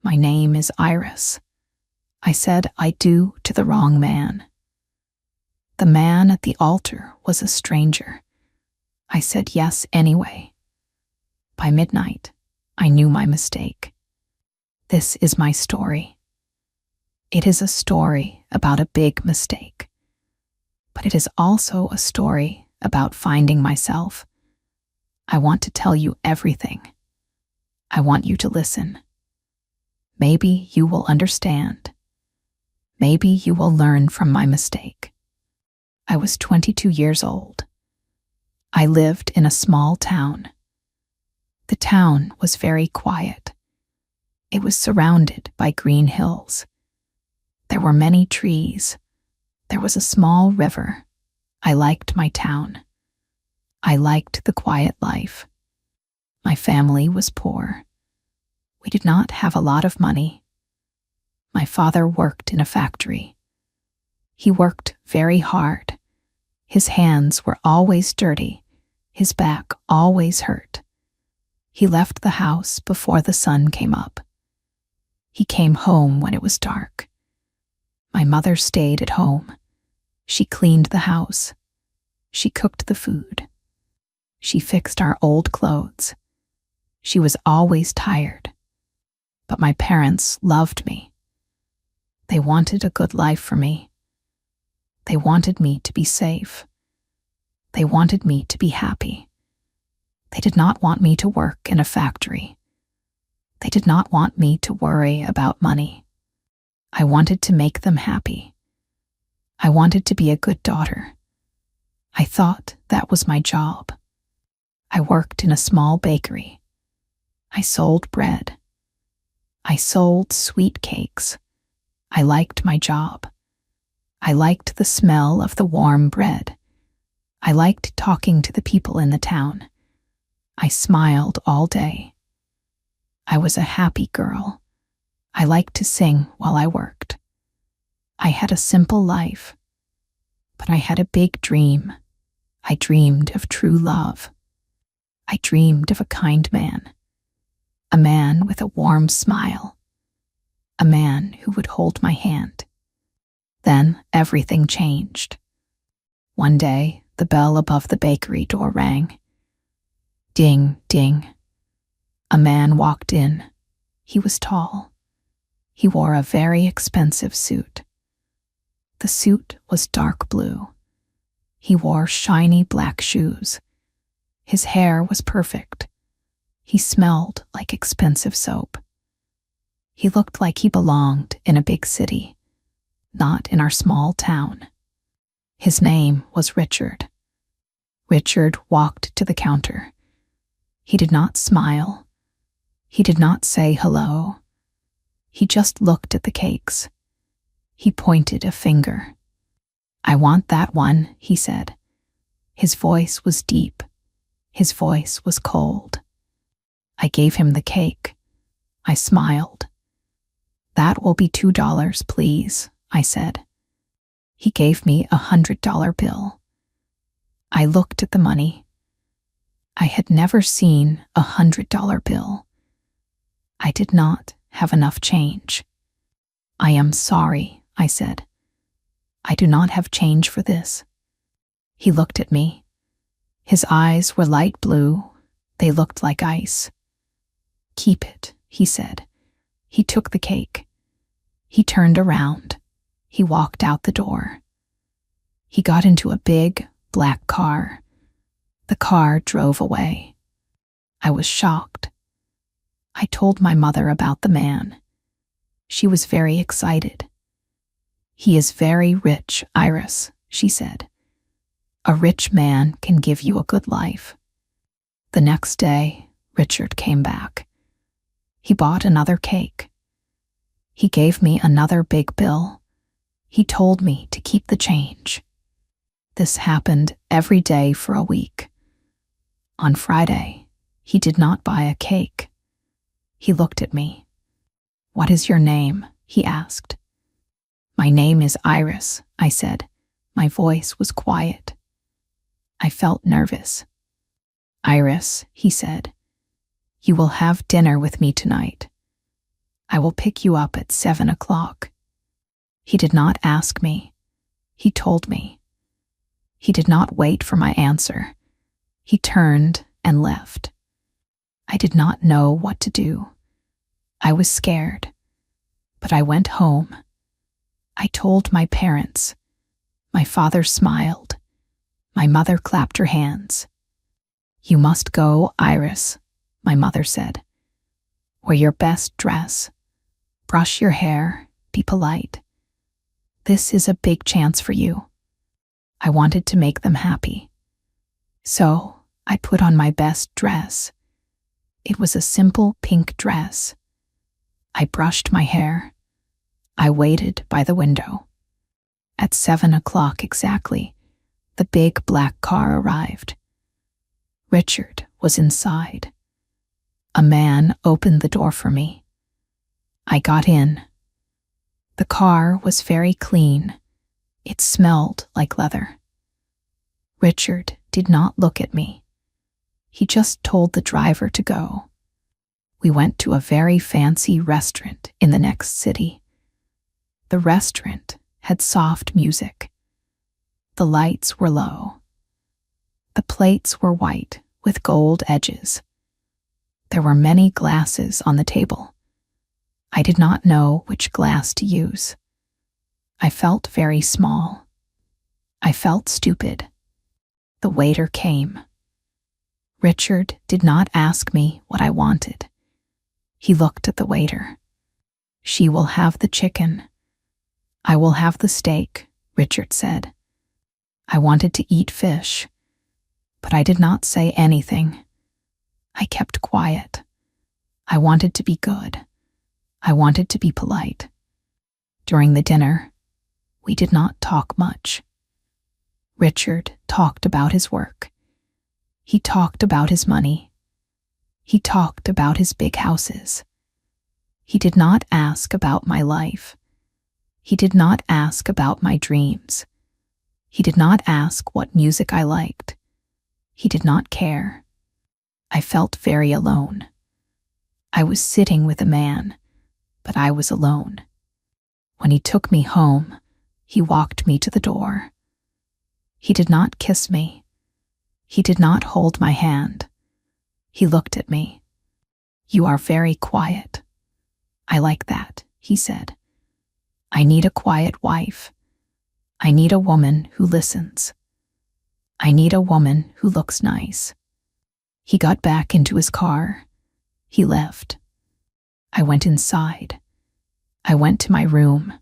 My name is Iris. I said I do to the wrong man. The man at the altar was a stranger. I said yes anyway. By midnight, I knew my mistake. This is my story. It is a story about a big mistake. But it is also a story about finding myself. I want to tell you everything. I want you to listen. Maybe you will understand. Maybe you will learn from my mistake. I was 22 years old. I lived in a small town. The town was very quiet. It was surrounded by green hills. There were many trees. There was a small river. I liked my town. I liked the quiet life. My family was poor. We did not have a lot of money. My father worked in a factory. He worked very hard. His hands were always dirty. His back always hurt. He left the house before the sun came up. He came home when it was dark. My mother stayed at home. She cleaned the house. She cooked the food. She fixed our old clothes. She was always tired. But my parents loved me. They wanted a good life for me. They wanted me to be safe. They wanted me to be happy. They did not want me to work in a factory. They did not want me to worry about money. I wanted to make them happy. I wanted to be a good daughter. I thought that was my job. I worked in a small bakery. I sold bread. I sold sweet cakes. I liked my job. I liked the smell of the warm bread. I liked talking to the people in the town. I smiled all day. I was a happy girl. I liked to sing while I worked. I had a simple life, but I had a big dream. I dreamed of true love. I dreamed of a kind man, a man with a warm smile, a man who would hold my hand. Then everything changed. One day, the bell above the bakery door rang. Ding, ding. A man walked in. He was tall. He wore a very expensive suit. The suit was dark blue. He wore shiny black shoes. His hair was perfect. He smelled like expensive soap. He looked like he belonged in a big city, not in our small town. His name was Richard. Richard walked to the counter. He did not smile. He did not say hello. He just looked at the cakes. He pointed a finger. "I want that one," he said. His voice was deep. His voice was cold. I gave him the cake. I smiled. "That will be $2, please," I said. He gave me a $100 bill. I looked at the money. I had never seen a $100 bill. I did not have enough change. "I am sorry," I said. "I do not have change for this." He looked at me. His eyes were light blue. They looked like ice. "Keep it," he said. He took the cake. He turned around. He walked out the door. He got into a big, black car. The car drove away. I was shocked. I told my mother about the man. She was very excited. "He is very rich, Iris," she said. "A rich man can give you a good life." The next day, Richard came back. He bought another cake. He gave me another big bill. He told me to keep the change. This happened every day for a week. On Friday, he did not buy a cake. He looked at me. "What is your name?" he asked. "My name is Iris," I said. My voice was quiet. I felt nervous. "Iris," he said, "you will have dinner with me tonight." I will pick you up at 7 o'clock. He did not ask me. He told me. He did not wait for my answer. He turned and left. I did not know what to do. I was scared. But I went home. I told my parents. My father smiled. My mother clapped her hands. You must go, Iris, my mother said. Wear your best dress. Brush your hair. Be polite. This is a big chance for you. I wanted to make them happy. So I put on my best dress. It was a simple pink dress. I brushed my hair. I waited by the window. At 7 o'clock exactly, the big black car arrived. Richard was inside. A man opened the door for me. I got in. The car was very clean. It smelled like leather. Richard did not look at me. He just told the driver to go. We went to a very fancy restaurant in the next city. The restaurant had soft music. The lights were low. The plates were white with gold edges. There were many glasses on the table. I did not know which glass to use. I felt very small. I felt stupid. The waiter came. Richard did not ask me what I wanted. He looked at the waiter. She will have the chicken. I will have the steak, Richard said. I wanted to eat fish, but I did not say anything. I kept quiet. I wanted to be good. I wanted to be polite. During the dinner, we did not talk much. Richard talked about his work. He talked about his money. He talked about his big houses. He did not ask about my life. He did not ask about my dreams. He did not ask what music I liked. He did not care. I felt very alone. I was sitting with a man, but I was alone. When he took me home, he walked me to the door. He did not kiss me. He did not hold my hand. He looked at me. You are very quiet. I like that, he said. I need a quiet wife. I need a woman who listens. I need a woman who looks nice. He got back into his car. He left. I went inside. I went to my room.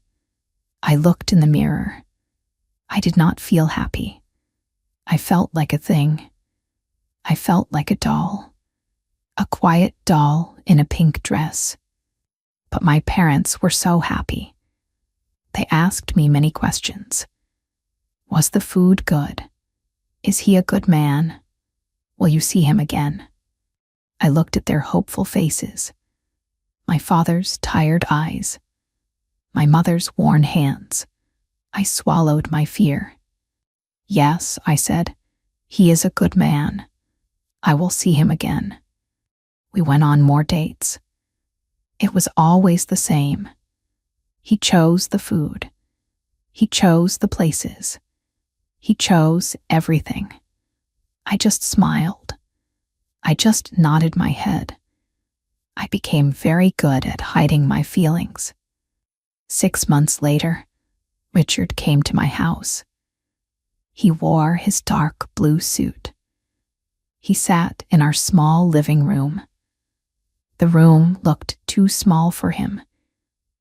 I looked in the mirror. I did not feel happy. I felt like a thing. I felt like a doll. A quiet doll in a pink dress. But my parents were so happy. They asked me many questions. Was the food good? Is he a good man? Will you see him again? I looked at their hopeful faces. My father's tired eyes. My mother's worn hands. I swallowed my fear. Yes, I said, he is a good man. I will see him again. We went on more dates. It was always the same. He chose the food. He chose the places. He chose everything. I just smiled. I just nodded my head. I became very good at hiding my feelings. 6 months later, Richard came to my house. He wore his dark blue suit. He sat in our small living room. The room looked too small for him.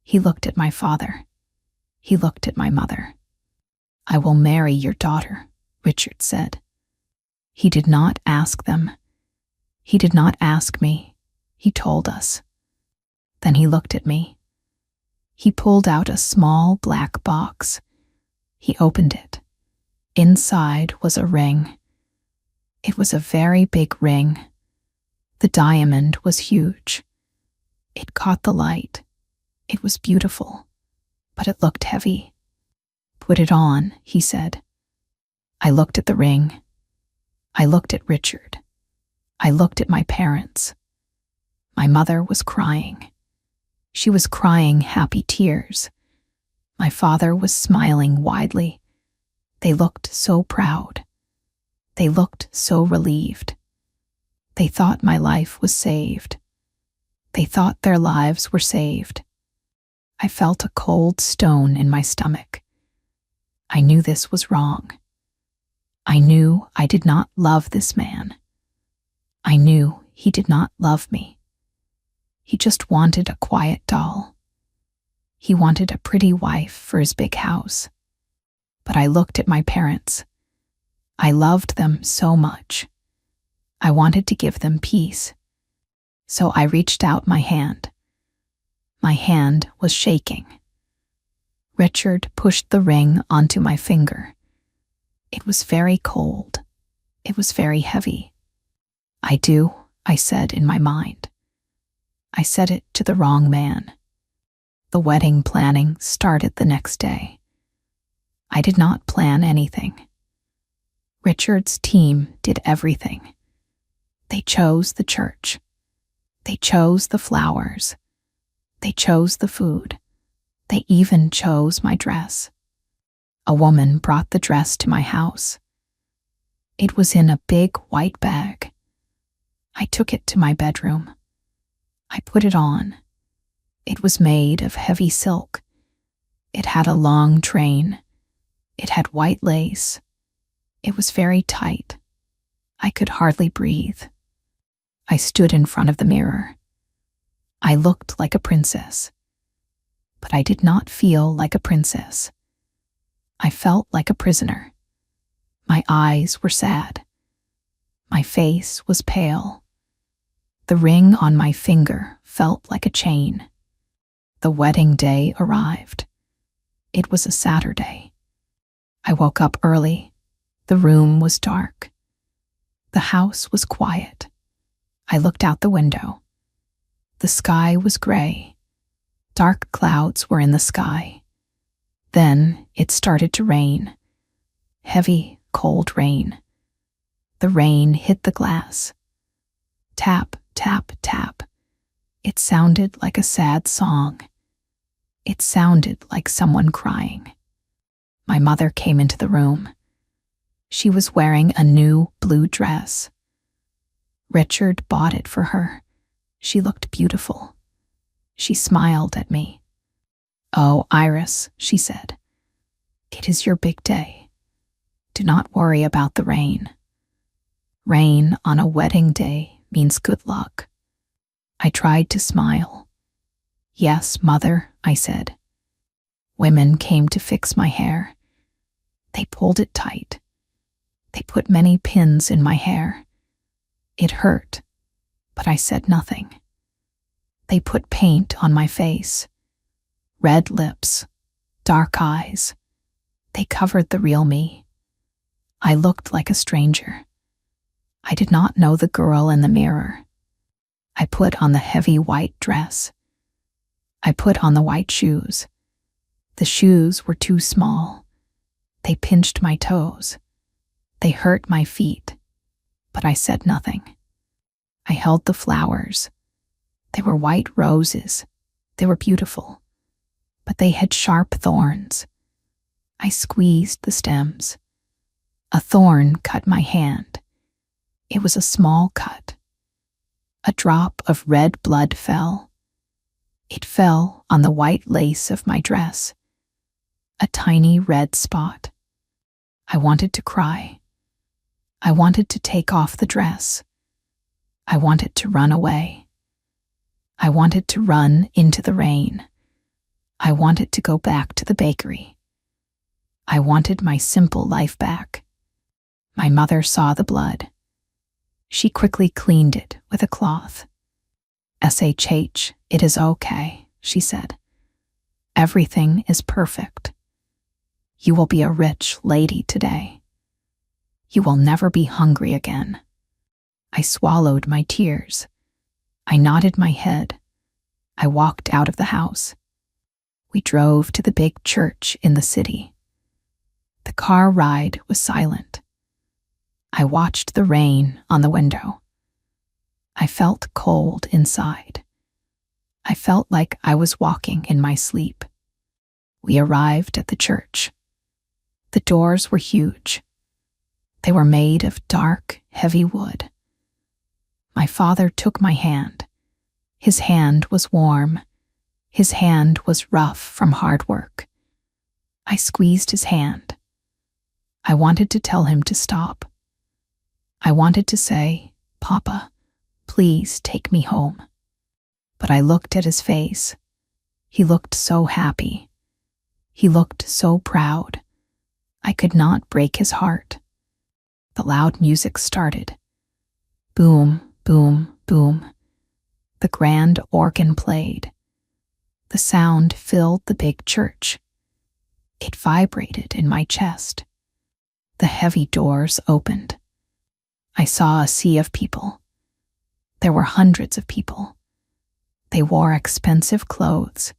He looked at my father. He looked at my mother. I will marry your daughter, Richard said. He did not ask them. He did not ask me. He told us. Then he looked at me. He pulled out a small black box. He opened it. Inside was a ring. It was a very big ring. The diamond was huge. It caught the light. It was beautiful, but it looked heavy. Put it on, he said. I looked at the ring. I looked at Richard. I looked at my parents. My mother was crying. She was crying happy tears. My father was smiling widely. They looked so proud. They looked so relieved. They thought my life was saved. They thought their lives were saved. I felt a cold stone in my stomach. I knew this was wrong. I knew I did not love this man. I knew he did not love me. He just wanted a quiet doll. He wanted a pretty wife for his big house. But I looked at my parents. I loved them so much. I wanted to give them peace. So I reached out my hand. My hand was shaking. Richard pushed the ring onto my finger. It was very cold. It was very heavy. I do, I said in my mind. I said it to the wrong man. The wedding planning started the next day. I did not plan anything. Richard's team did everything. They chose the church. They chose the flowers. They chose the food. They even chose my dress. A woman brought the dress to my house. It was in a big white bag. I took it to my bedroom. I put it on. It was made of heavy silk. It had a long train. It had white lace. It was very tight. I could hardly breathe. I stood in front of the mirror. I looked like a princess. But I did not feel like a princess. I felt like a prisoner. My eyes were sad. My face was pale. The ring on my finger felt like a chain. The wedding day arrived. It was a Saturday. I woke up early. The room was dark. The house was quiet. I looked out the window. The sky was gray. Dark clouds were in the sky. Then it started to rain. Heavy, cold rain. The rain hit the glass. Tap, tap, tap. It sounded like a sad song. It sounded like someone crying. My mother came into the room. She was wearing a new blue dress. Richard bought it for her. She looked beautiful. She smiled at me. "Oh, Iris," she said. "It is your big day. Do not worry about the rain. Rain on a wedding day means good luck." I tried to smile. "Yes, Mother," I said. Women came to fix my hair. They pulled it tight. They put many pins in my hair. It hurt, but I said nothing. They put paint on my face. Red lips, dark eyes. They covered the real me. I looked like a stranger. I did not know the girl in the mirror. I put on the heavy white dress. I put on the white shoes. The shoes were too small. They pinched my toes. They hurt my feet, but I said nothing. I held the flowers. They were white roses. They were beautiful, but they had sharp thorns. I squeezed the stems. A thorn cut my hand. It was a small cut. A drop of red blood fell. It fell on the white lace of my dress. A tiny red spot. I wanted to cry. I wanted to take off the dress. I wanted to run away. I wanted to run into the rain. I wanted to go back to the bakery. I wanted my simple life back. My mother saw the blood. She quickly cleaned it with a cloth. "SHH, it is okay," she said. "Everything is perfect. You will be a rich lady today. You will never be hungry again." I swallowed my tears. I nodded my head. I walked out of the house. We drove to the big church in the city. The car ride was silent. I watched the rain on the window. I felt cold inside. I felt like I was walking in my sleep. We arrived at the church. The doors were huge. They were made of dark, heavy wood. My father took my hand. His hand was warm. His hand was rough from hard work. I squeezed his hand. I wanted to tell him to stop. I wanted to say, "Papa, please take me home." But I looked at his face. He looked so happy. He looked so proud. I could not break his heart. The loud music started. Boom, boom, boom. The grand organ played. The sound filled the big church. It vibrated in my chest. The heavy doors opened. I saw a sea of people. There were hundreds of people. They wore expensive clothes.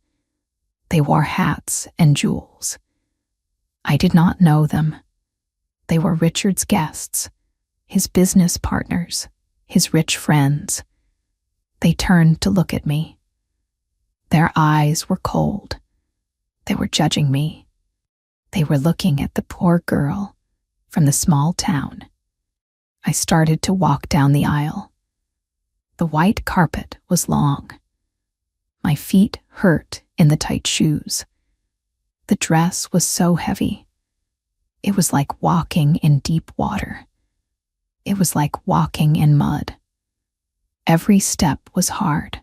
They wore hats and jewels. I did not know them. They were Richard's guests, his business partners, his rich friends. They turned to look at me. Their eyes were cold. They were judging me. They were looking at the poor girl from the small town. I started to walk down the aisle. The white carpet was long. My feet hurt in the tight shoes. The dress was so heavy. It was like walking in deep water. It was like walking in mud. Every step was hard.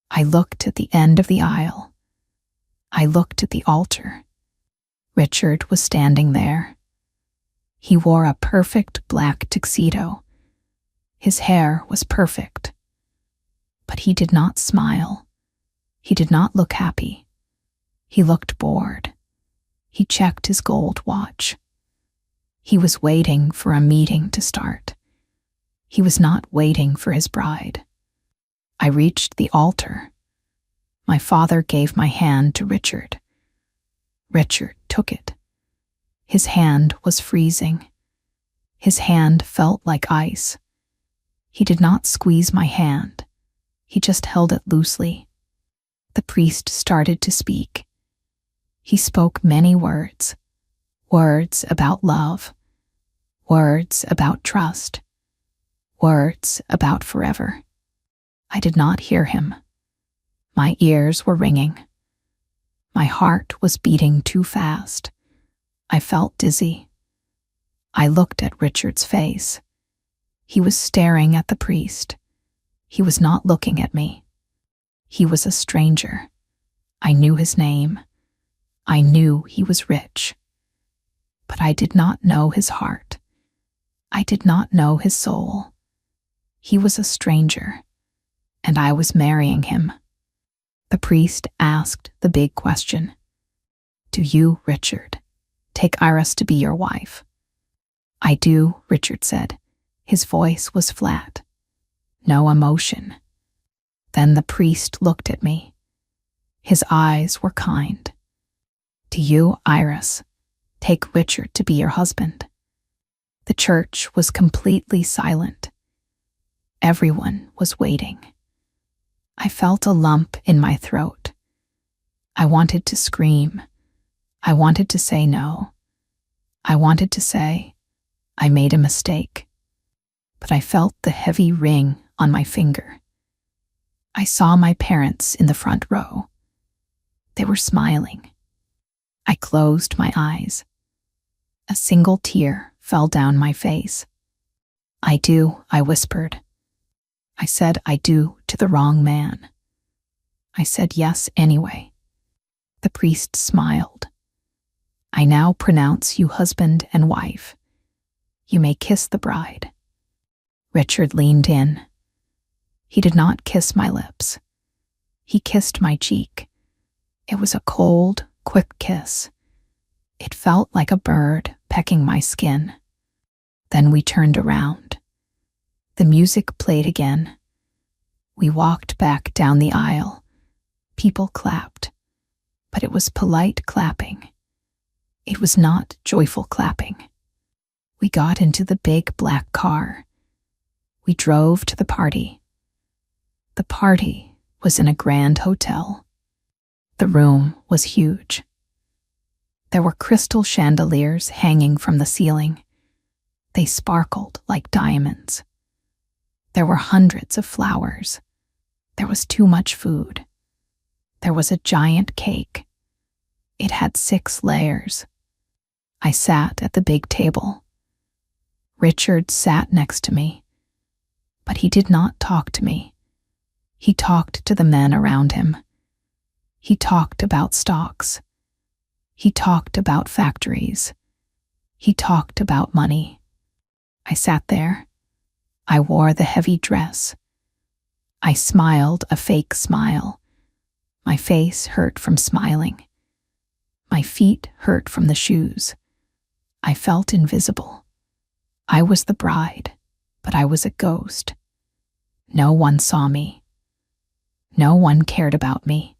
I looked at the end of the aisle. I looked at the altar. Richard was standing there. He wore a perfect black tuxedo. His hair was perfect. But he did not smile. He did not look happy. He looked bored. He checked his gold watch. He was waiting for a meeting to start. He was not waiting for his bride. I reached the altar. My father gave my hand to Richard. Richard took it. His hand was freezing. His hand felt like ice. He did not squeeze my hand. He just held it loosely. The priest started to speak. He spoke many words. Words about love. Words about trust. Words about forever. I did not hear him. My ears were ringing. My heart was beating too fast. I felt dizzy. I looked at Richard's face. He was staring at the priest. He was not looking at me. He was a stranger. I knew his name. I knew he was rich. But I did not know his heart. I did not know his soul. He was a stranger, and I was marrying him. The priest asked the big question. "Do you, Richard, take Iris to be your wife?" "I do," Richard said. His voice was flat. No emotion. Then the priest looked at me. His eyes were kind. "Do you, Iris, take Richard to be your husband?" The church was completely silent. Everyone was waiting. I felt a lump in my throat. I wanted to scream. I wanted to say no. I wanted to say, I made a mistake. But I felt the heavy ring on my finger. I saw my parents in the front row. They were smiling. I closed my eyes. A single tear fell down my face. "I do," I whispered. I said I do to the wrong man. I said yes anyway. The priest smiled. "I now pronounce you husband and wife. You may kiss the bride." Richard leaned in. He did not kiss my lips. He kissed my cheek. It was a cold, quick kiss. It felt like a bird pecking my skin. Then we turned around. The music played again. We walked back down the aisle. People clapped, but it was polite clapping. It was not joyful clapping. We got into the big black car. We drove to the party. The party was in a grand hotel. The room was huge. There were crystal chandeliers hanging from the ceiling. They sparkled like diamonds. There were hundreds of flowers. There was too much food. There was a giant cake. It had 6 layers. I sat at the big table. Richard sat next to me, but he did not talk to me. He talked to the men around him. He talked about stocks. He talked about factories. He talked about money. I sat there. I wore the heavy dress. I smiled a fake smile. My face hurt from smiling. My feet hurt from the shoes. I felt invisible. I was the bride, but I was a ghost. No one saw me. No one cared about me.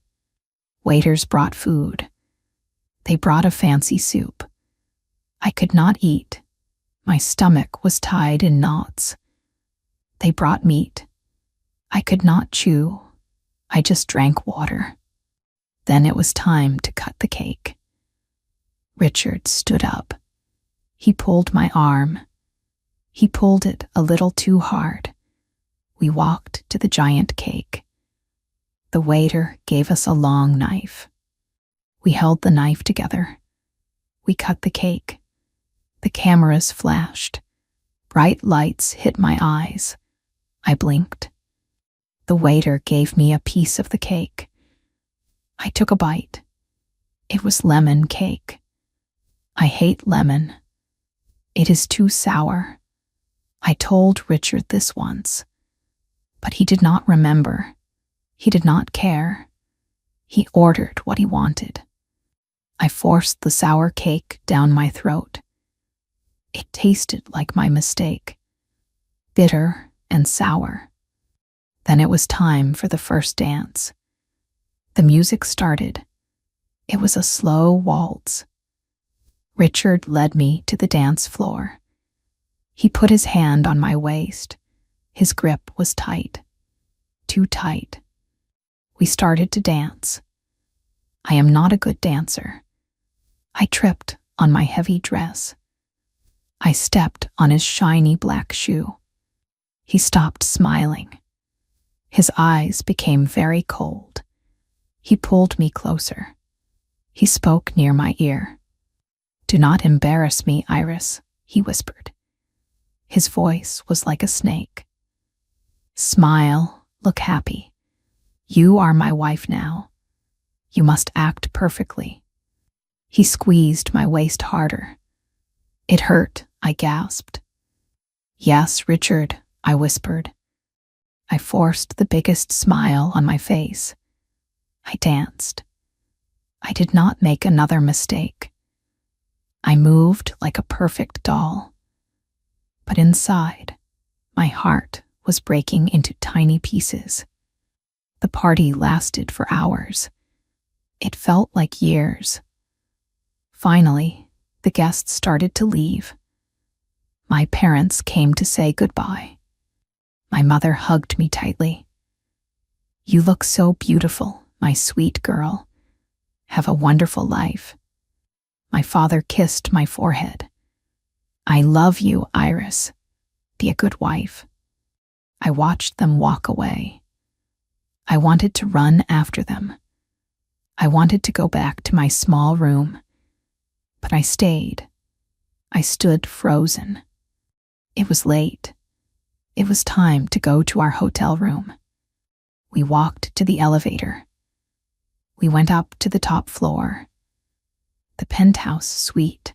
Waiters brought food. They brought a fancy soup. I could not eat. My stomach was tied in knots. They brought meat. I could not chew. I just drank water. Then it was time to cut the cake. Richard stood up. He pulled my arm. He pulled it a little too hard. We walked to the giant cake. The waiter gave us a long knife. We held the knife together. We cut the cake. The cameras flashed. Bright lights hit my eyes. I blinked. The waiter gave me a piece of the cake. I took a bite. It was lemon cake. I hate lemon. It is too sour. I told Richard this once, but he did not remember. He did not care. He ordered what he wanted. I forced the sour cake down my throat. It tasted like my mistake, bitter and sour. Then it was time for the first dance. The music started. It was a slow waltz. Richard led me to the dance floor. He put his hand on my waist. His grip was tight, too tight. We started to dance. I am not a good dancer. I tripped on my heavy dress. I stepped on his shiny black shoe. He stopped smiling. His eyes became very cold. He pulled me closer. He spoke near my ear. "Do not embarrass me, Iris," he whispered. His voice was like a snake. "Smile, look happy. You are my wife now. You must act perfectly." He squeezed my waist harder. "It hurt," I gasped. "Yes, Richard," I whispered. I forced the biggest smile on my face. I danced. I did not make another mistake. I moved like a perfect doll. But inside, my heart was breaking into tiny pieces. The party lasted for hours. It felt like years. Finally, the guests started to leave. My parents came to say goodbye. My mother hugged me tightly. "You look so beautiful, my sweet girl. Have a wonderful life." My father kissed my forehead. "I love you, Iris. Be a good wife." I watched them walk away. I wanted to run after them. I wanted to go back to my small room. But I stayed. I stood frozen. It was late. It was time to go to our hotel room. We walked to the elevator. We went up to the top floor. The penthouse suite,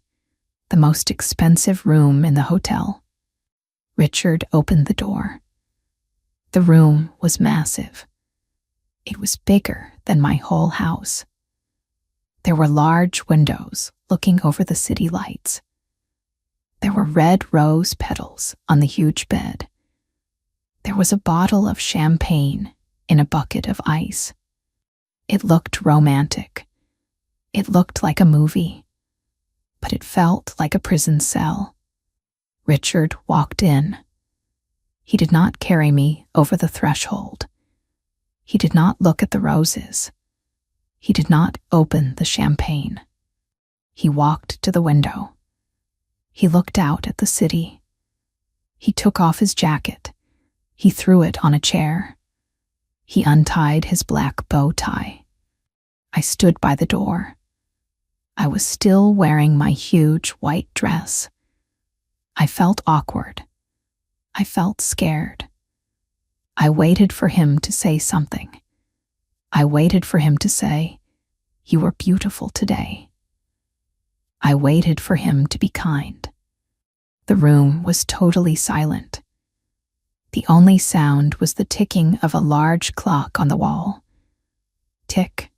the most expensive room in the hotel. Richard opened the door. The room was massive. It was bigger than my whole house. There were large windows looking over the city lights. There were red rose petals on the huge bed. There was a bottle of champagne in a bucket of ice. It looked romantic. It looked like a movie, but it felt like a prison cell. Richard walked in. He did not carry me over the threshold. He did not look at the roses. He did not open the champagne. He walked to the window. He looked out at the city. He took off his jacket. He threw it on a chair. He untied his black bow tie. I stood by the door. I was still wearing my huge white dress. I felt awkward. I felt scared. I waited for him to say something. I waited for him to say, "You were beautiful today." I waited for him to be kind. The room was totally silent. The only sound was the ticking of a large clock on the wall. Tick,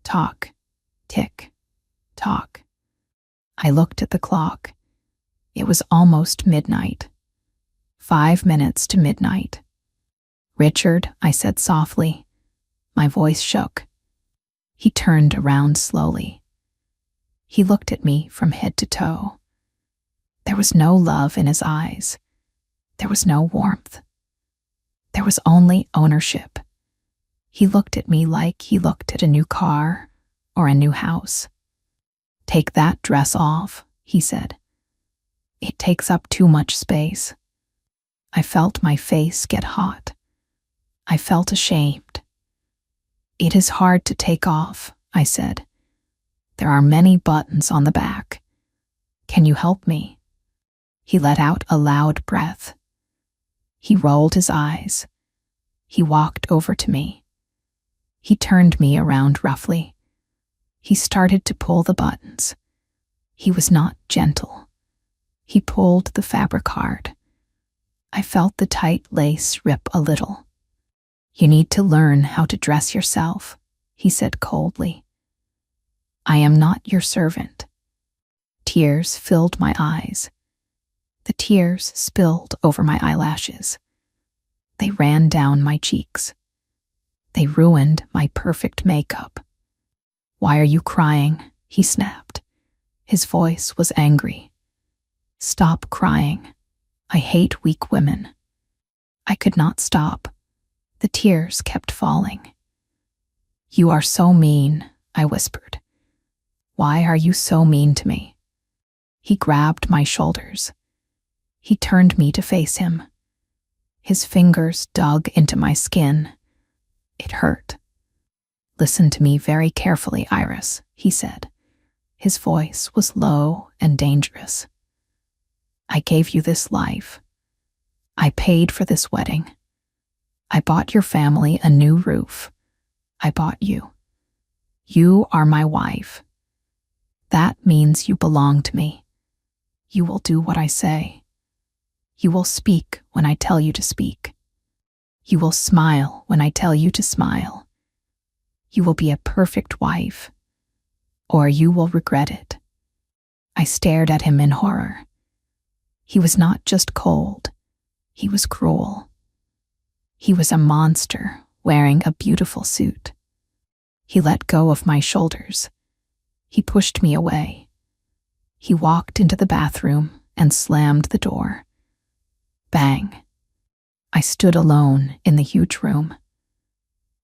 tock, tick, tock. I looked at the clock. It was almost midnight. 5 minutes to midnight. "Richard," I said softly. My voice shook. He turned around slowly. He looked at me from head to toe. There was no love in his eyes. There was no warmth. There was only ownership. He looked at me like he looked at a new car or a new house. "Take that dress off," he said. "It takes up too much space." I felt my face get hot. I felt ashamed. "It is hard to take off," I said. "There are many buttons on the back. Can you help me?" He let out a loud breath. He rolled his eyes. He walked over to me. He turned me around roughly. He started to pull the buttons. He was not gentle. He pulled the fabric hard. I felt the tight lace rip a little. "You need to learn how to dress yourself," he said coldly. "I am not your servant." Tears filled my eyes. The tears spilled over my eyelashes. They ran down my cheeks. They ruined my perfect makeup. "Why are you crying?" he snapped. His voice was angry. "Stop crying. I hate weak women." I could not stop. The tears kept falling. "You are so mean," I whispered. "Why are you so mean to me?" He grabbed my shoulders. He turned me to face him. His fingers dug into my skin. It hurt. "Listen to me very carefully, Iris," he said. His voice was low and dangerous. "I gave you this life. I paid for this wedding. I bought your family a new roof. I bought you. You are my wife. That means you belong to me. You will do what I say. You will speak when I tell you to speak. You will smile when I tell you to smile. You will be a perfect wife, or you will regret it." I stared at him in horror. He was not just cold, he was cruel. He was a monster wearing a beautiful suit. He let go of my shoulders. He pushed me away. He walked into the bathroom and slammed the door. Bang. I stood alone in the huge room.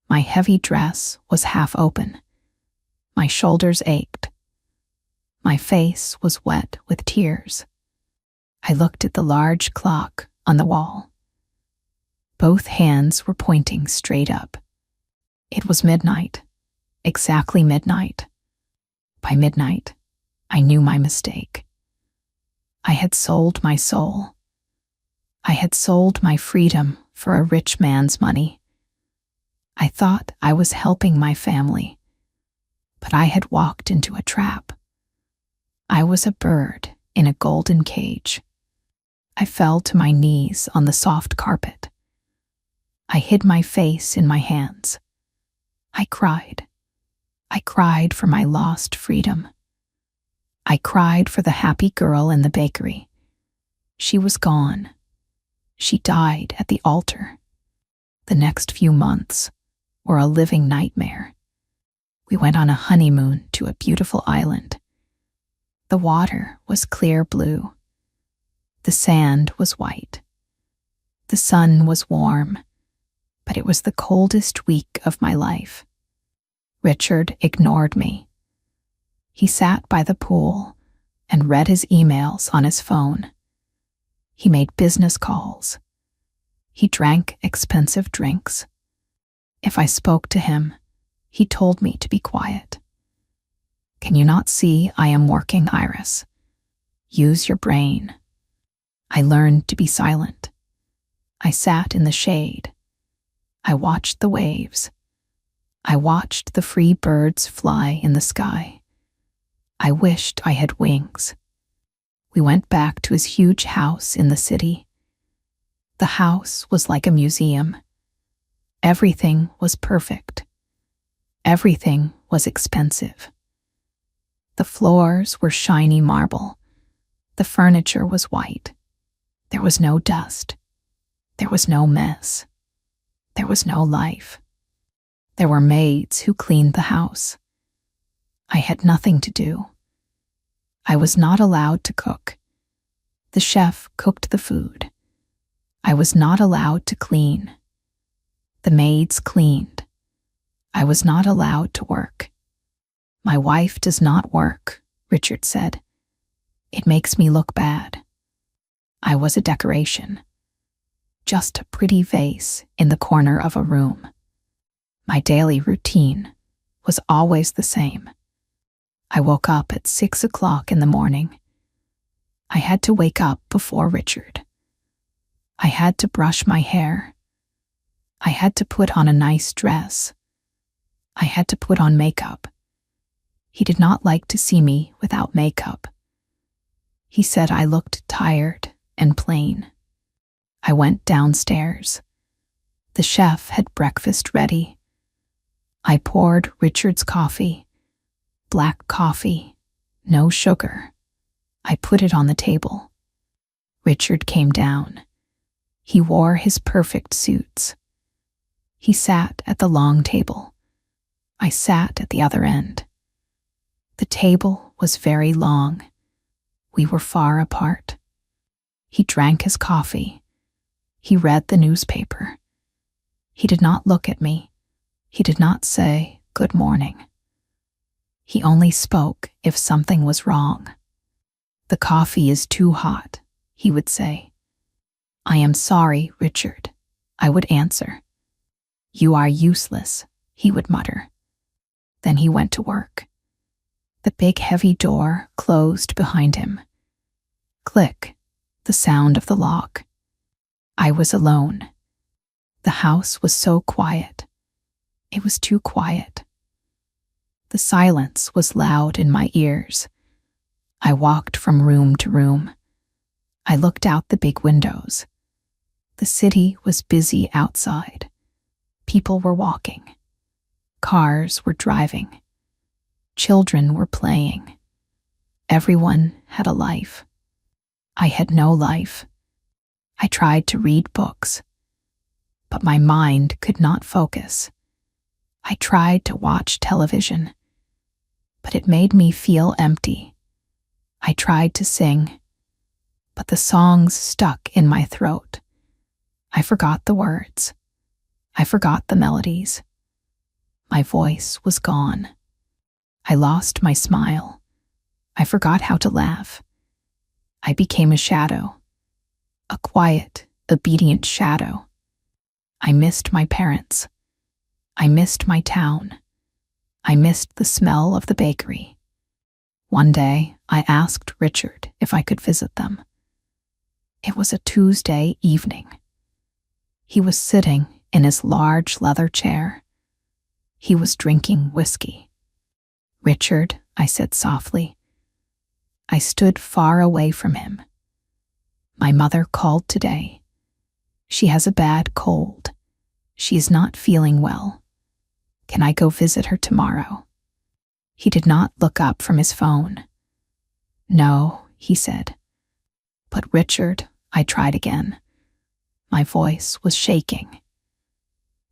My heavy dress was half open. My shoulders ached. My face was wet with tears. I looked at the large clock on the wall. Both hands were pointing straight up. It was midnight, exactly midnight. By midnight, I knew my mistake. I had sold my soul. I had sold my freedom for a rich man's money. I thought I was helping my family, but I had walked into a trap. I was a bird in a golden cage. I fell to my knees on the soft carpet. I hid my face in my hands. I cried. I cried for my lost freedom. I cried for the happy girl in the bakery. She was gone. She died at the altar. The next few months were a living nightmare. We went on a honeymoon to a beautiful island. The water was clear blue. The sand was white. The sun was warm, but it was the coldest week of my life. Richard ignored me. He sat by the pool and read his emails on his phone. He made business calls. He drank expensive drinks. If I spoke to him, he told me to be quiet. Can you not see I am working, Iris? Use your brain. I learned to be silent. I sat in the shade. I watched the waves. I watched the free birds fly in the sky. I wished I had wings. We went back to his huge house in the city. The house was like a museum. Everything was perfect. Everything was expensive. The floors were shiny marble. The furniture was white. There was no dust. There was no mess. There was no life. There were maids who cleaned the house. I had nothing to do. I was not allowed to cook. The chef cooked the food. I was not allowed to clean. The maids cleaned. I was not allowed to work. My wife does not work, Richard said. It makes me look bad. I was a decoration. Just a pretty vase in the corner of a room. My daily routine was always the same. I woke up at 6 o'clock in the morning. I had to wake up before Richard. I had to brush my hair. I had to put on a nice dress. I had to put on makeup. He did not like to see me without makeup. He said I looked tired and plain. I went downstairs. The chef had breakfast ready. I poured Richard's coffee. Black coffee, no sugar. I put it on the table. Richard came down. He wore his perfect suits. He sat at the long table. I sat at the other end. The table was very long. We were far apart. He drank his coffee. He read the newspaper. He did not look at me. He did not say, "Good morning." He only spoke if something was wrong. "The coffee is too hot," he would say. "I am sorry, Richard," I would answer. "You are useless," he would mutter. Then he went to work. The big heavy door closed behind him. Click, the sound of the lock. I was alone. The house was so quiet. It was too quiet. The silence was loud in my ears. I walked from room to room. I looked out the big windows. The city was busy outside. People were walking. Cars were driving. Children were playing. Everyone had a life. I had no life. I tried to read books, but my mind could not focus. I tried to watch television, but it made me feel empty. I tried to sing, but the songs stuck in my throat. I forgot the words. I forgot the melodies. My voice was gone. I lost my smile. I forgot how to laugh. I became a shadow, a quiet, obedient shadow. I missed my parents. I missed my town. I missed the smell of the bakery. One day, I asked Richard if I could visit them. It was a Tuesday evening. He was sitting in his large leather chair. He was drinking whiskey. "Richard," I said softly. I stood far away from him. "My mother called today. She has a bad cold. She is not feeling well. Can I go visit her tomorrow?" He did not look up from his phone. "No," he said. "But Richard," I tried again. My voice was shaking.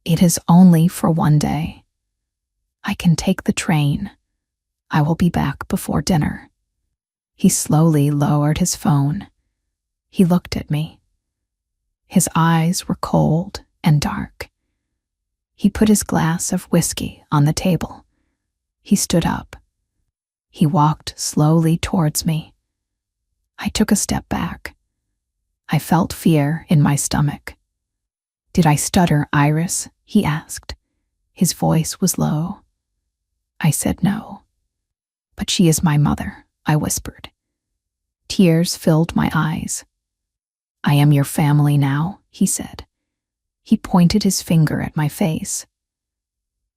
"It is only for one day. I can take the train. I will be back before dinner." He slowly lowered his phone. He looked at me. His eyes were cold and dark. He put his glass of whiskey on the table. He stood up. He walked slowly towards me. I took a step back. I felt fear in my stomach. "Did I stutter, Iris?" he asked. His voice was low. I said no. "But she is my mother," I whispered. Tears filled my eyes. "I am your family now," he said. He pointed his finger at my face.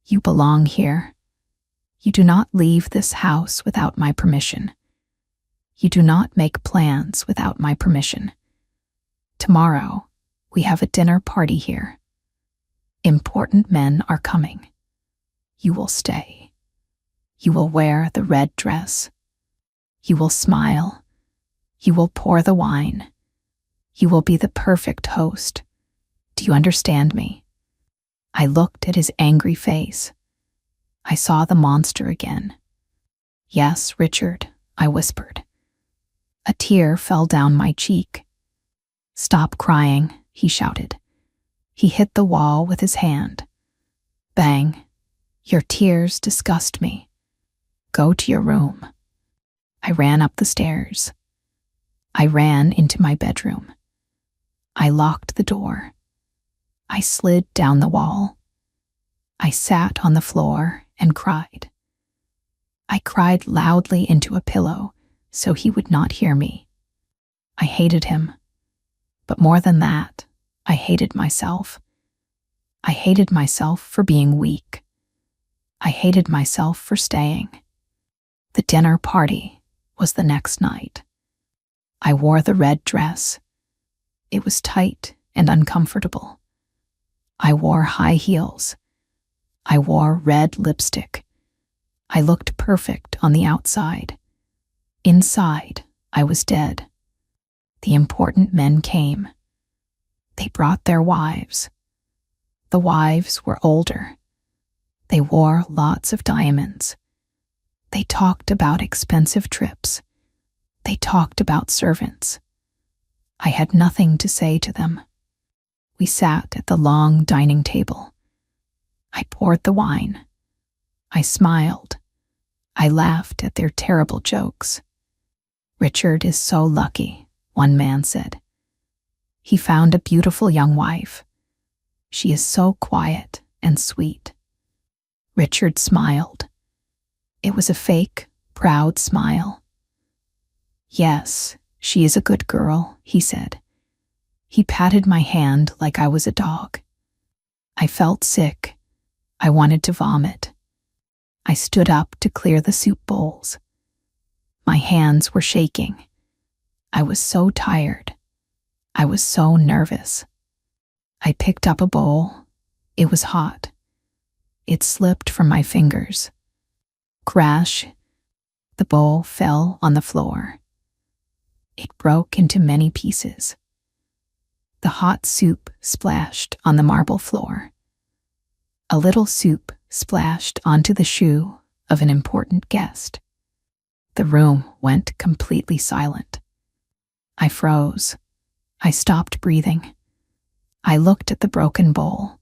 "You belong here. You do not leave this house without my permission. You do not make plans without my permission. Tomorrow, we have a dinner party here. Important men are coming. You will stay. You will wear the red dress. You will smile. You will pour the wine. You will be the perfect host. Do you understand me?" I looked at his angry face. I saw the monster again. "Yes, Richard," I whispered. A tear fell down my cheek. "Stop crying," he shouted. He hit the wall with his hand. Bang. "Your tears disgust me. Go to your room." I ran up the stairs. I ran into my bedroom. I locked the door. I slid down the wall. I sat on the floor and cried. I cried loudly into a pillow so he would not hear me. I hated him. But more than that, I hated myself. I hated myself for being weak. I hated myself for staying. The dinner party was the next night. I wore the red dress. It was tight and uncomfortable. I wore high heels. I wore red lipstick. I looked perfect on the outside. Inside, I was dead. The important men came. They brought their wives. The wives were older. They wore lots of diamonds. They talked about expensive trips. They talked about servants. I had nothing to say to them. We sat at the long dining table. I poured the wine. I smiled. I laughed at their terrible jokes. "Richard is so lucky," one man said. "He found a beautiful young wife. She is so quiet and sweet." Richard smiled. It was a fake, proud smile. "Yes, she is a good girl," he said. He patted my hand like I was a dog. I felt sick. I wanted to vomit. I stood up to clear the soup bowls. My hands were shaking. I was so tired. I was so nervous. I picked up a bowl. It was hot. It slipped from my fingers. Crash! The bowl fell on the floor. It broke into many pieces. The hot soup splashed on the marble floor. A little soup splashed onto the shoe of an important guest. The room went completely silent. I froze. I stopped breathing. I looked at the broken bowl.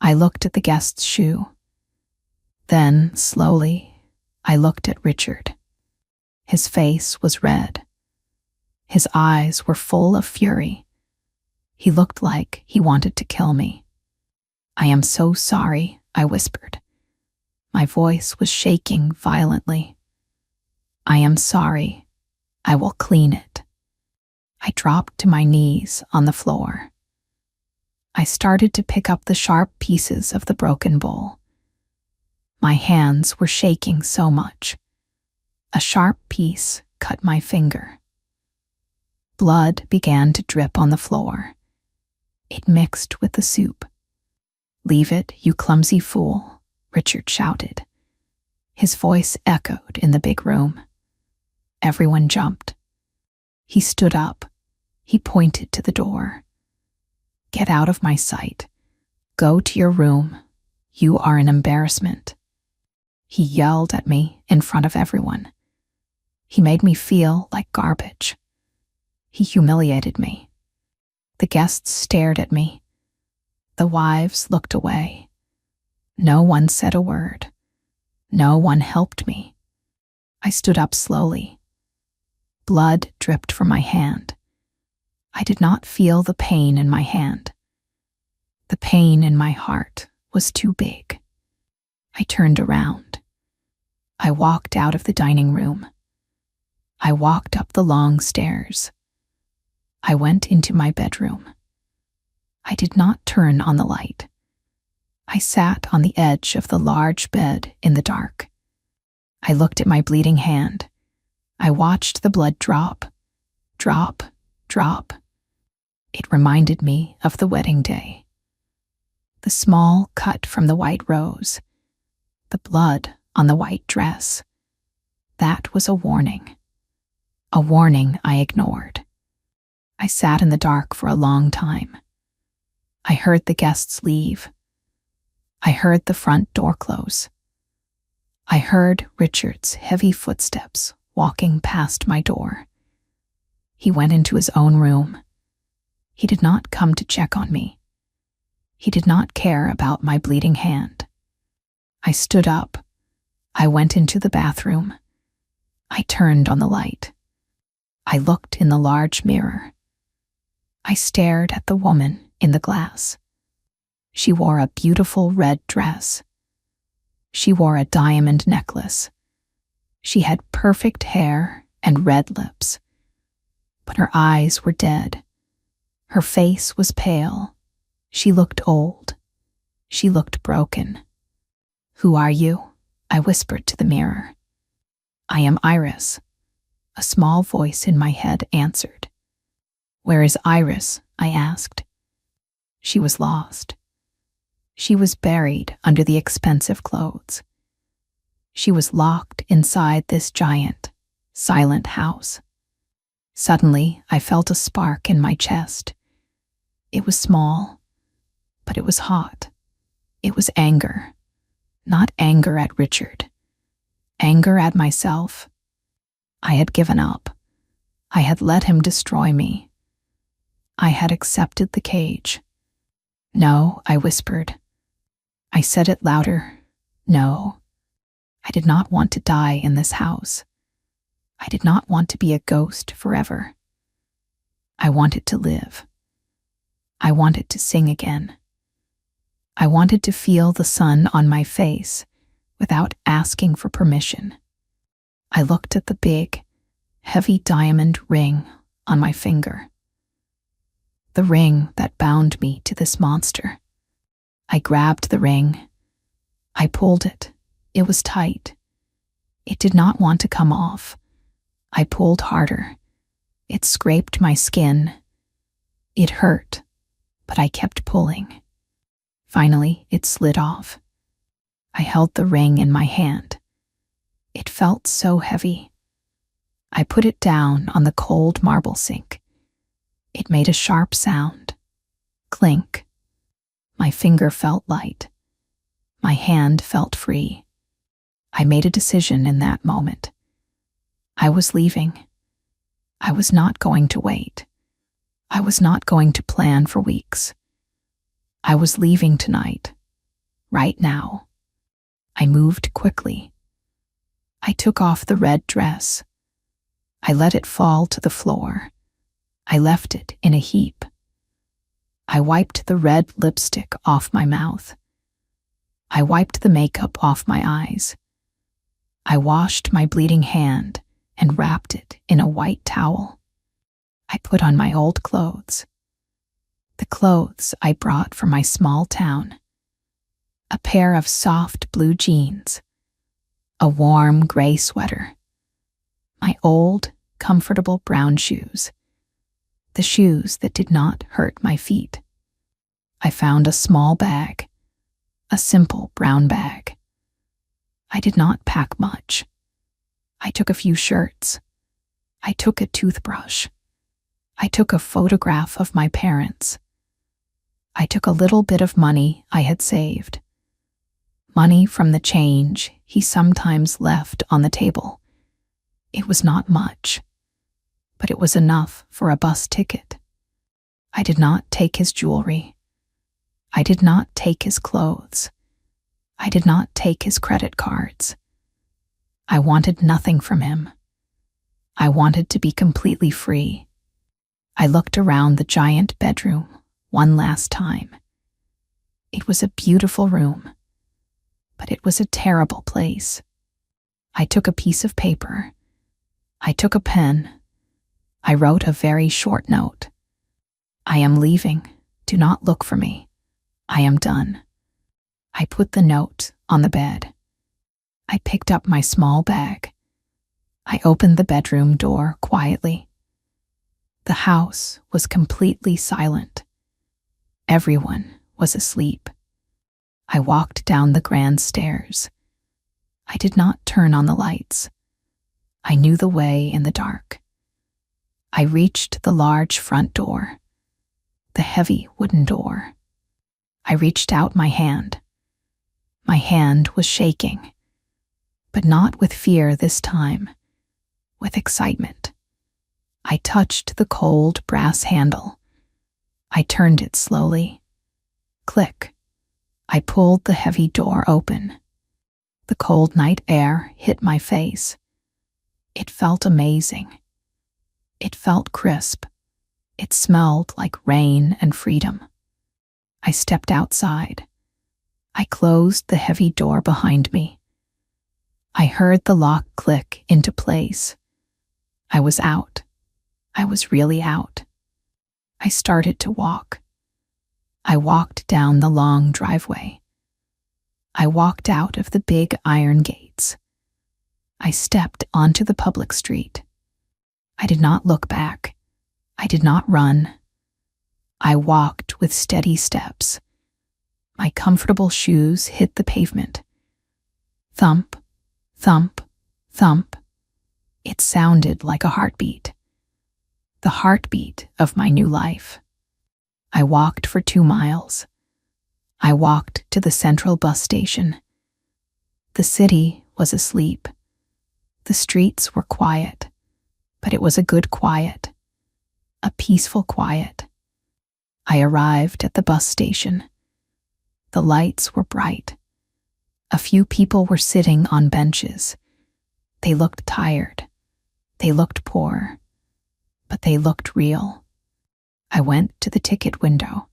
I looked at the guest's shoe. Then, slowly, I looked at Richard. His face was red. His eyes were full of fury. He looked like he wanted to kill me. "I am so sorry," I whispered. My voice was shaking violently. "I am sorry. I will clean it." I dropped to my knees on the floor. I started to pick up the sharp pieces of the broken bowl. My hands were shaking so much. A sharp piece cut my finger. Blood began to drip on the floor. It mixed with the soup. "Leave it, you clumsy fool," Richard shouted. His voice echoed in the big room. Everyone jumped. He stood up. He pointed to the door. "Get out of my sight. Go to your room. You are an embarrassment." He yelled at me in front of everyone. He made me feel like garbage. He humiliated me. The guests stared at me. The wives looked away. No one said a word. No one helped me. I stood up slowly. Blood dripped from my hand. I did not feel the pain in my hand. The pain in my heart was too big. I turned around. I walked out of the dining room. I walked up the long stairs. I went into my bedroom. I did not turn on the light. I sat on the edge of the large bed in the dark. I looked at my bleeding hand. I watched the blood drop, drop, drop. It reminded me of the wedding day. The small cut from the white rose, the blood on the white dress. That was a warning I ignored. I sat in the dark for a long time. I heard the guests leave. I heard the front door close. I heard Richard's heavy footsteps walking past my door. He went into his own room. He did not come to check on me. He did not care about my bleeding hand. I stood up. I went into the bathroom. I turned on the light. I looked in the large mirror. I stared at the woman in the glass. She wore a beautiful red dress. She wore a diamond necklace. She had perfect hair and red lips. But her eyes were dead. Her face was pale. She looked old. She looked broken. "Who are you?" I whispered to the mirror. "I am Iris," a small voice in my head answered. "Where is Iris?" I asked. She was lost. She was buried under the expensive clothes. She was locked inside this giant, silent house. Suddenly, I felt a spark in my chest. It was small, but it was hot. It was anger. Not anger at Richard. Anger at myself. I had given up. I had let him destroy me. I had accepted the cage. "No," I whispered. I said it louder. No. I did not want to die in this house. I did not want to be a ghost forever. I wanted to live. I wanted to sing again. I wanted to feel the sun on my face without asking for permission. I looked at the big, heavy diamond ring on my finger. The ring that bound me to this monster. I grabbed the ring. I pulled it. It was tight. It did not want to come off. I pulled harder. It scraped my skin. It hurt, but I kept pulling. Finally, it slid off. I held the ring in my hand. It felt so heavy. I put it down on the cold marble sink. It made a sharp sound. Clink. My finger felt light. My hand felt free. I made a decision in that moment. I was leaving. I was not going to wait. I was not going to plan for weeks. I was leaving tonight, right now. I moved quickly. I took off the red dress. I let it fall to the floor. I left it in a heap. I wiped the red lipstick off my mouth. I wiped the makeup off my eyes. I washed my bleeding hand and wrapped it in a white towel. I put on my old clothes. The clothes I brought from my small town. A pair of soft blue jeans. A warm gray sweater. My old, comfortable brown shoes. The shoes that did not hurt my feet. I found a small bag. A simple brown bag. I did not pack much. I took a few shirts. I took a toothbrush. I took a photograph of my parents. I took a little bit of money I had saved. Money from the change he sometimes left on the table. It was not much, but it was enough for a bus ticket. I did not take his jewelry. I did not take his clothes. I did not take his credit cards. I wanted nothing from him. I wanted to be completely free. I looked around the giant bedroom one last time. It was a beautiful room, but it was a terrible place. I took a piece of paper. I took a pen. I wrote a very short note. I am leaving. Do not look for me. I am done. I put the note on the bed. I picked up my small bag. I opened the bedroom door quietly. The house was completely silent. Everyone was asleep. I walked down the grand stairs. I did not turn on the lights. I knew the way in the dark. I reached the large front door, the heavy wooden door. I reached out my hand. My hand was shaking, but not with fear this time, with excitement. I touched the cold brass handle. I turned it slowly. Click. I pulled the heavy door open. The cold night air hit my face. It felt amazing. It felt crisp. It smelled like rain and freedom. I stepped outside. I closed the heavy door behind me. I heard the lock click into place. I was out. I was really out. I started to walk. I walked down the long driveway. I walked out of the big iron gates. I stepped onto the public street. I did not look back. I did not run. I walked with steady steps. My comfortable shoes hit the pavement. Thump, thump, thump. It sounded like a heartbeat. The heartbeat of my new life. I walked for 2 miles. I walked to the central bus station. The city was asleep. The streets were quiet, but it was a good quiet, a peaceful quiet. I arrived at the bus station. The lights were bright. A few people were sitting on benches. They looked tired. They looked poor, but they looked real. I went to the ticket window.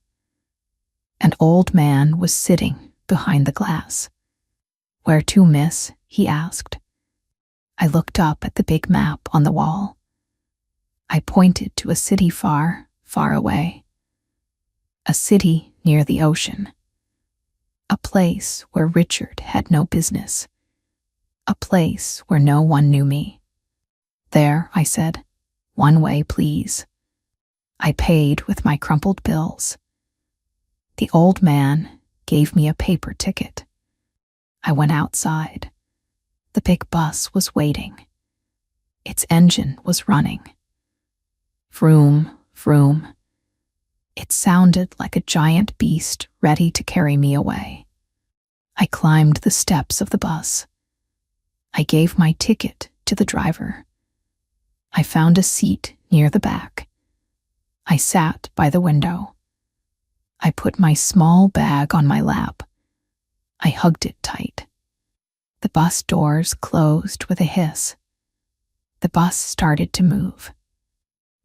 An old man was sitting behind the glass. "Where to, miss?" he asked. I looked up at the big map on the wall. I pointed to a city far, far away. A city near the ocean. A place where Richard had no business. A place where no one knew me. "There," I said. "One way, please." I paid with my crumpled bills. The old man gave me a paper ticket. I went outside. The big bus was waiting. Its engine was running. Vroom, vroom. It sounded like a giant beast ready to carry me away. I climbed the steps of the bus. I gave my ticket to the driver. I found a seat near the back. I sat by the window. I put my small bag on my lap. I hugged it tight. The bus doors closed with a hiss. The bus started to move.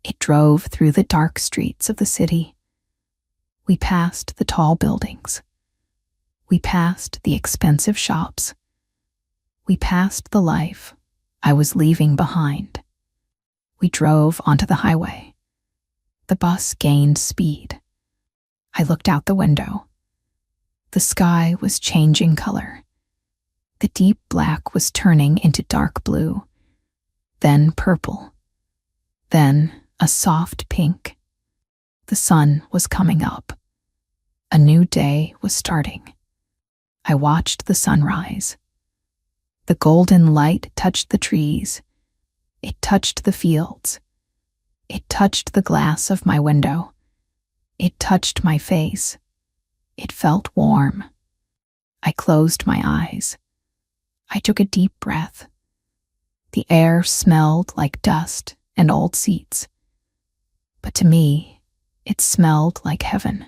It drove through the dark streets of the city. We passed the tall buildings. We passed the expensive shops. We passed the life I was leaving behind. We drove onto the highway. The bus gained speed. I looked out the window. The sky was changing color. The deep black was turning into dark blue, then purple, then a soft pink. The sun was coming up. A new day was starting. I watched the sunrise. The golden light touched the trees. It touched the fields. It touched the glass of my window. It touched my face. It felt warm. I closed my eyes. I took a deep breath. The air smelled like dust and old seats. But to me, it smelled like heaven.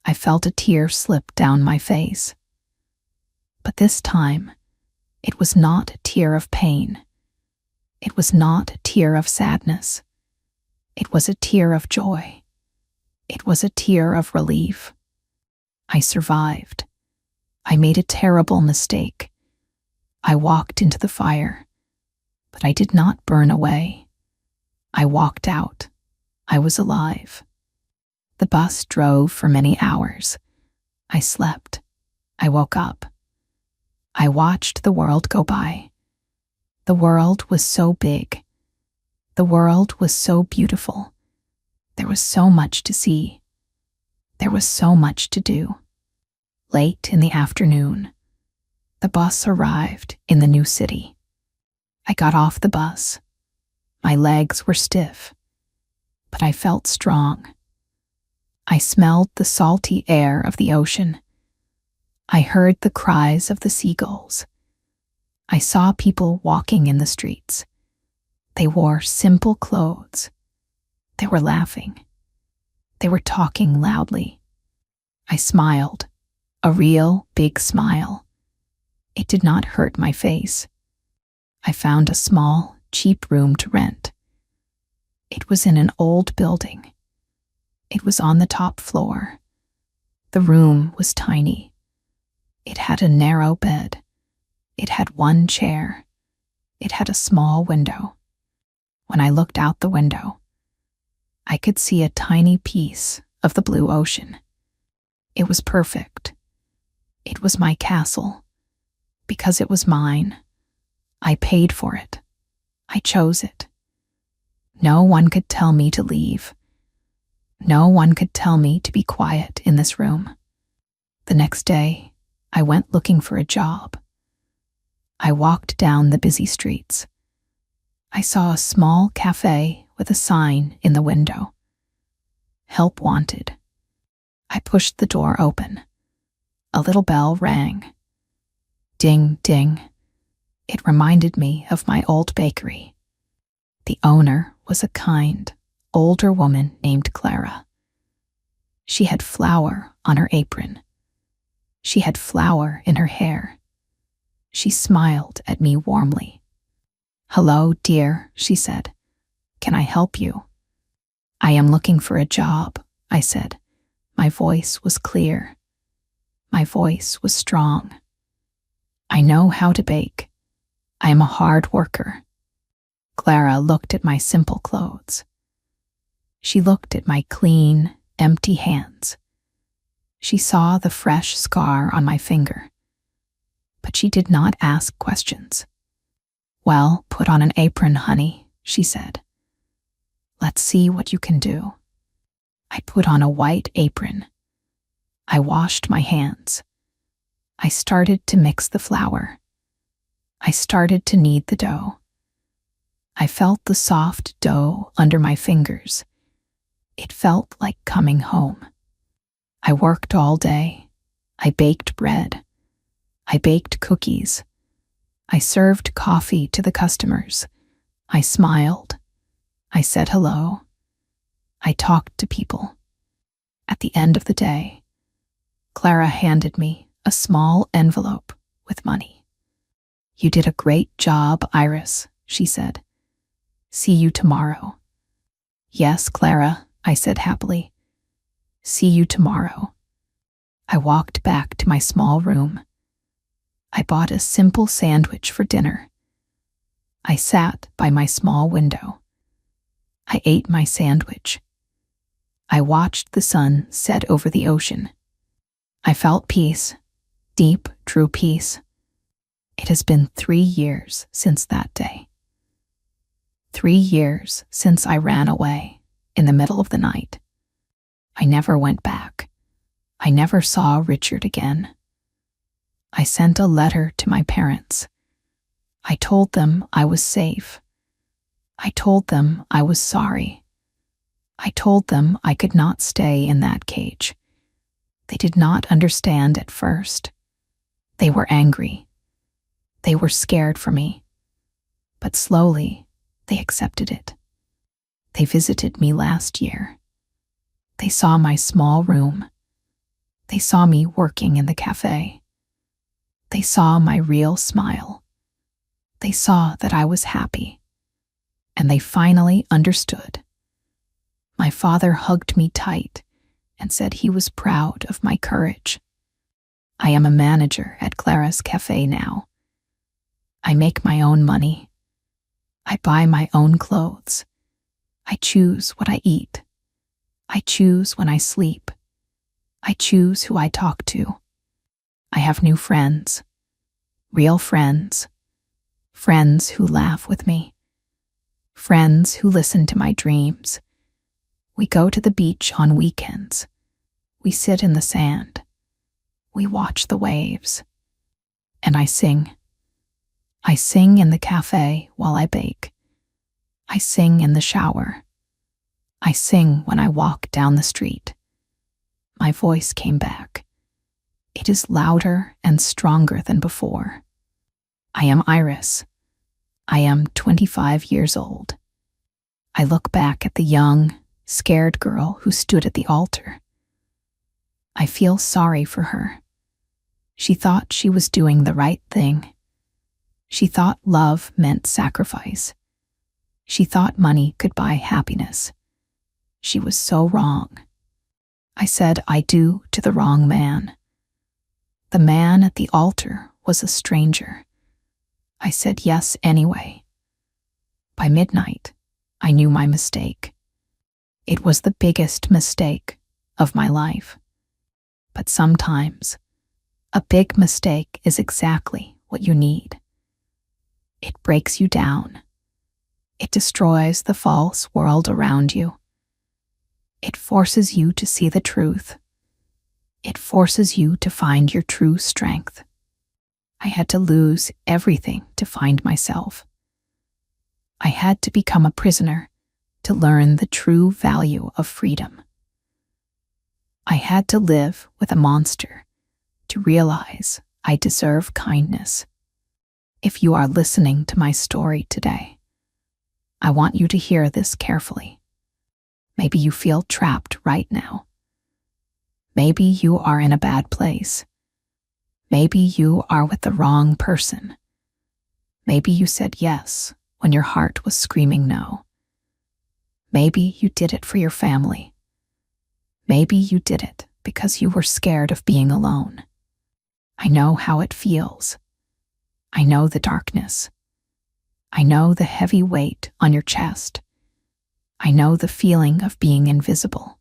I felt a tear slip down my face. But this time, it was not a tear of pain. It was not a tear of sadness. It was a tear of joy. It was a tear of relief. I survived. I made a terrible mistake. I walked into the fire, but I did not burn away. I walked out. I was alive. The bus drove for many hours. I slept. I woke up. I watched the world go by. The world was so big. The world was so beautiful. There was so much to see. There was so much to do. Late in the afternoon, the bus arrived in the new city. I got off the bus. My legs were stiff, but I felt strong. I smelled the salty air of the ocean. I heard the cries of the seagulls. I saw people walking in the streets. They wore simple clothes. They were laughing. They were talking loudly. I smiled, a real big smile. It did not hurt my face. I found a small, cheap room to rent. It was in an old building. It was on the top floor. The room was tiny. It had a narrow bed. It had one chair. It had a small window. When I looked out the window, I could see a tiny piece of the blue ocean. It was perfect. It was my castle. Because it was mine. I paid for it. I chose it. No one could tell me to leave. No one could tell me to be quiet in this room. The next day, I went looking for a job. I walked down the busy streets. I saw a small cafe with a sign in the window. Help wanted. I pushed the door open. A little bell rang. Ding, ding. It reminded me of my old bakery. The owner was a kind, older woman named Clara. She had flour on her apron. She had flour in her hair. She smiled at me warmly. "Hello, dear," she said. "Can I help you?" "I am looking for a job," I said. My voice was clear. My voice was strong. "I know how to bake. I am a hard worker." Clara looked at my simple clothes. She looked at my clean, empty hands. She saw the fresh scar on my finger. But she did not ask questions. "Well, put on an apron, honey," she said. "Let's see what you can do." I put on a white apron. I washed my hands. I started to mix the flour. I started to knead the dough. I felt the soft dough under my fingers. It felt like coming home. I worked all day. I baked bread. I baked cookies. I served coffee to the customers. I smiled. I said hello. I talked to people. At the end of the day, Clara handed me a small envelope with money. "You did a great job, Iris," she said. "See you tomorrow." "Yes, Clara," I said happily. "See you tomorrow." I walked back to my small room. I bought a simple sandwich for dinner. I sat by my small window. I ate my sandwich. I watched the sun set over the ocean. I felt peace, deep, true peace. It has been 3 years since that day. 3 years since I ran away in the middle of the night. I never went back. I never saw Richard again. I sent a letter to my parents. I told them I was safe. I told them I was sorry. I told them I could not stay in that cage. They did not understand at first. They were angry. They were scared for me. But slowly, they accepted it. They visited me last year. They saw my small room. They saw me working in the cafe. They saw my real smile. They saw that I was happy. And they finally understood. My father hugged me tight and said he was proud of my courage. I am a manager at Clara's Cafe now. I make my own money. I buy my own clothes. I choose what I eat. I choose when I sleep. I choose who I talk to. I have new friends. Real friends. Friends who laugh with me. Friends who listen to my dreams. We go to the beach on weekends. We sit in the sand. We watch the waves. And I sing. I sing in the cafe while I bake. I sing in the shower. I sing when I walk down the street. My voice came back. It is louder and stronger than before. I am Iris. I am 25 years old. I look back at the young, scared girl who stood at the altar. I feel sorry for her. She thought she was doing the right thing. She thought love meant sacrifice. She thought money could buy happiness. She was so wrong. I said I do to the wrong man. The man at the altar was a stranger. I said yes anyway. By midnight, I knew my mistake. It was the biggest mistake of my life. But sometimes, a big mistake is exactly what you need. It breaks you down. It destroys the false world around you. It forces you to see the truth. It forces you to find your true strength. I had to lose everything to find myself. I had to become a prisoner to learn the true value of freedom. I had to live with a monster to realize I deserve kindness. If you are listening to my story today, I want you to hear this carefully. Maybe you feel trapped right now. Maybe you are in a bad place. Maybe you are with the wrong person. Maybe you said yes when your heart was screaming no. Maybe you did it for your family. Maybe you did it because you were scared of being alone. I know how it feels. I know the darkness. I know the heavy weight on your chest. I know the feeling of being invisible.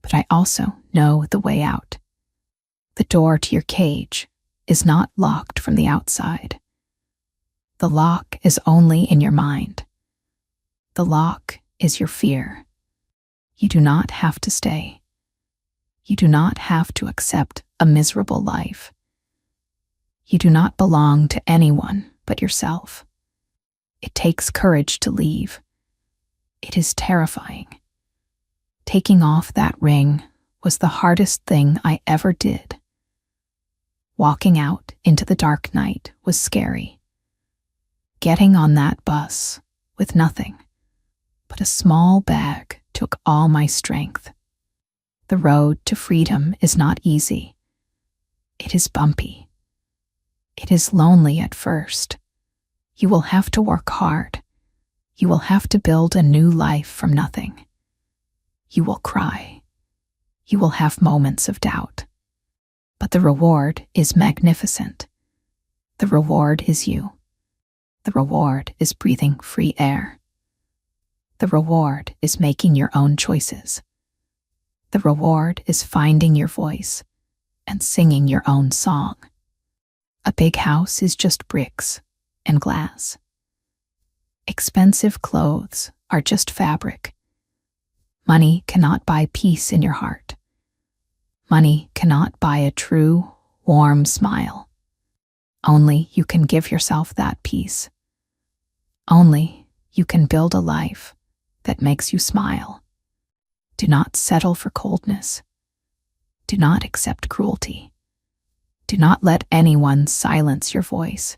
But I also know the way out. The door to your cage is not locked from the outside. The lock is only in your mind. The lock is your fear. You do not have to stay. You do not have to accept a miserable life. You do not belong to anyone but yourself. It takes courage to leave. It is terrifying. Taking off that ring was the hardest thing I ever did. Walking out into the dark night was scary. Getting on that bus with nothing but a small bag took all my strength. The road to freedom is not easy. It is bumpy. It is lonely at first. You will have to work hard. You will have to build a new life from nothing. You will cry. You will have moments of doubt. But the reward is magnificent. The reward is you. The reward is breathing free air. The reward is making your own choices. The reward is finding your voice and singing your own song. A big house is just bricks and glass. Expensive clothes are just fabric. Money cannot buy peace in your heart. Money cannot buy a true, warm smile. Only you can give yourself that peace. Only you can build a life that makes you smile. Do not settle for coldness. Do not accept cruelty. Do not let anyone silence your voice.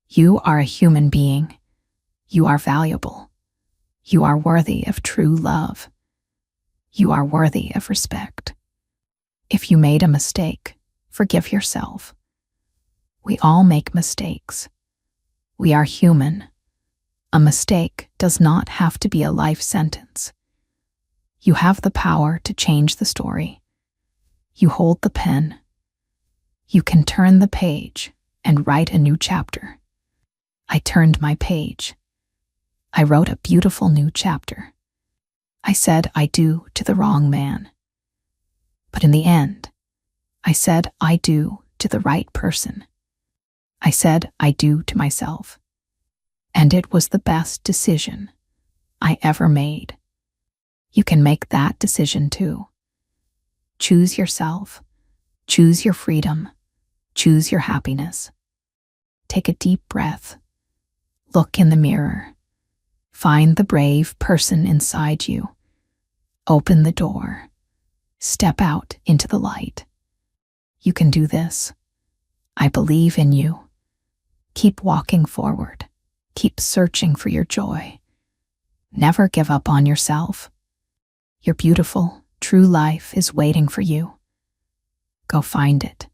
You are a human being. You are valuable. You are worthy of true love. You are worthy of respect. If you made a mistake, forgive yourself. We all make mistakes. We are human. A mistake does not have to be a life sentence. You have the power to change the story. You hold the pen. You can turn the page and write a new chapter. I turned my page. I wrote a beautiful new chapter. I said I do to the wrong man. But in the end, I said I do to the right person. I said I do to myself. And it was the best decision I ever made. You can make that decision too. Choose yourself. Choose your freedom. Choose your happiness. Take a deep breath. Look in the mirror. Find the brave person inside you. Open the door. Step out into the light. You can do this. I believe in you. Keep walking forward. Keep searching for your joy. Never give up on yourself. Your beautiful, true life is waiting for you. Go find it.